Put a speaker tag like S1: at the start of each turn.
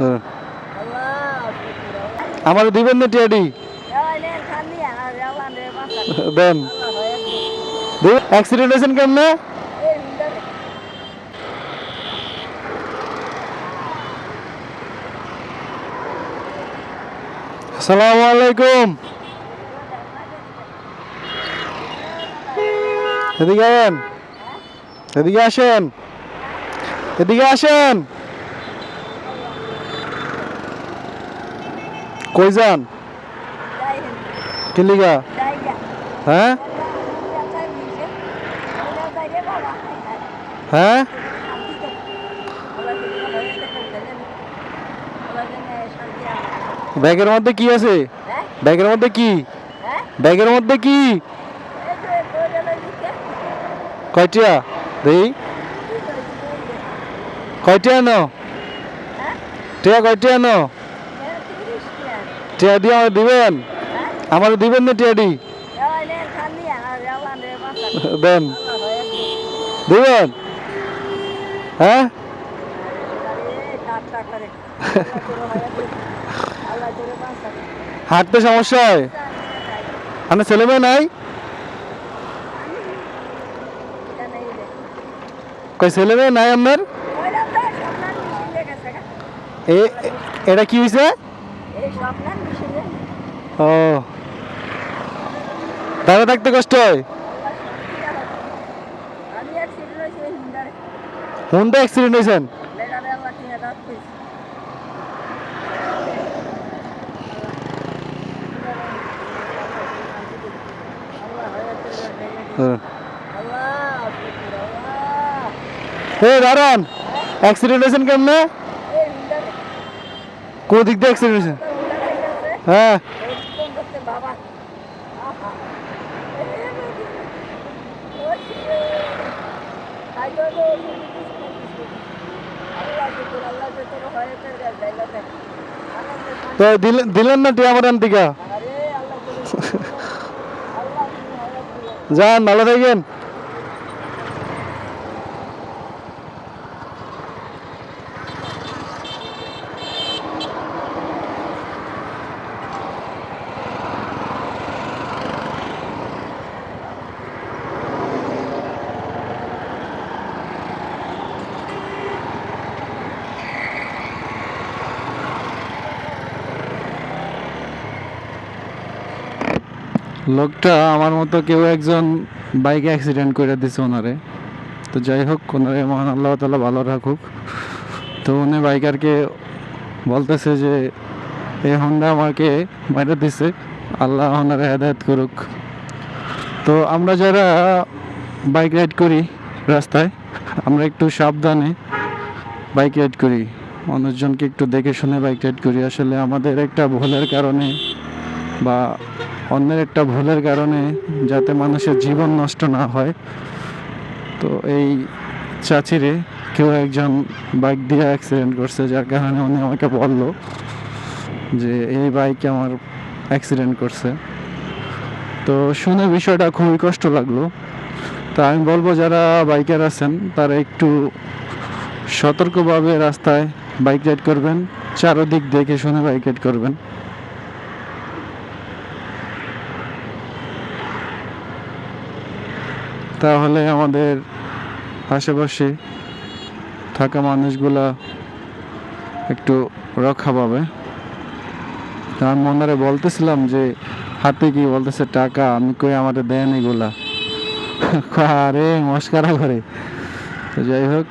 S1: হ্যাঁ। আমার দিবেন না টিয়াডি দেন। অ্যাক্সিডেন্ট হয়েছেন কেমনে? আসসালামু আলাইকুম। এদিকে আসেন, এদিকে আসেন, এদিকে আসেন। কই যান? কি লিগা? হ্যাঁ হ্যাঁ, ব্যাগের মধ্যে কি আছে? ব্যাগের মধ্যে কি? ব্যাগের মধ্যে কি? কয়টিয়া দেই? কয়টিয়া নো? টিয়া কয়টিয়া নো? টিয়া দিয়ে আমার দিবেন? আমার দিবেন না টিয়াডি দেন। দিবেন? হ্যাঁ, হাঁটতে সমস্যা হয়? আপনার ছেলে মেয়ে নাই? কই ছেলে মেয়ে নাই আপনার? এটা কি হয়েছে? ও, দাঁড়া থাকতে কষ্ট হয়? হুন্ডা অ্যাক্সিডেন্ট হয়েছেন? দাঁড়ান, অ্যাক্সিডেন্ট হয়েছেন কেমনে? কোন দিক দিয়ে অ্যাক্সিডেন্ট হয়েছে? হ্যাঁ, তো দিলেন না টিয়া আমার দিকা? যান, ভালো থাকেন। লোকটা আমার মতো কেউ একজন বাইকে অ্যাক্সিডেন্ট করে দিছে ওনারে। তো যাই হোক, ওনারে মহান আল্লাহ তাআলা ভালো রাখুক। তো উনি বাইকারকে বলতেছে যে এই হোন্ডা আমাকে মেরে দিছে, আল্লাহ ওনারে হেদায়েত করুক। তো আমরা যারা বাইক রাইড করি রাস্তায়, আমরা একটু সাবধানে বাইক রাইড করি, মানুষজনকে একটু দেখে শুনে বাইক রাইড করি। আসলে আমাদের একটা ভুলের কারণে বা অন্যের একটা ভুলের কারণে যাতে মানুষের জীবন নষ্ট না হয়। তো এই চাচিরে কেউ একজন বাইক দিয়ে অ্যাক্সিডেন্ট করছে, যার কারণে উনি আমাকে বলল যে এই বাইকে আমার অ্যাক্সিডেন্ট করছে। তো শুনে বিষয়টা খুবই কষ্ট লাগলো। তা আমি বলবো যারা বাইকার আছেন তারা একটু সতর্কভাবে রাস্তায় বাইক রাইড করবেন, চারদিক দেখে শুনে বাইক রাইড করবেন। তাহলে আমাদের আশেপাশে থাকা মানুষগুলা একটু রক্ষা পাবে। আমি ওনারে বলতেছিলাম যে হাতে কি, বলতেছে টাকা। আমি কই আমাদের দেন এগুলা। আরে মস্কারা করে। তো যাই হোক,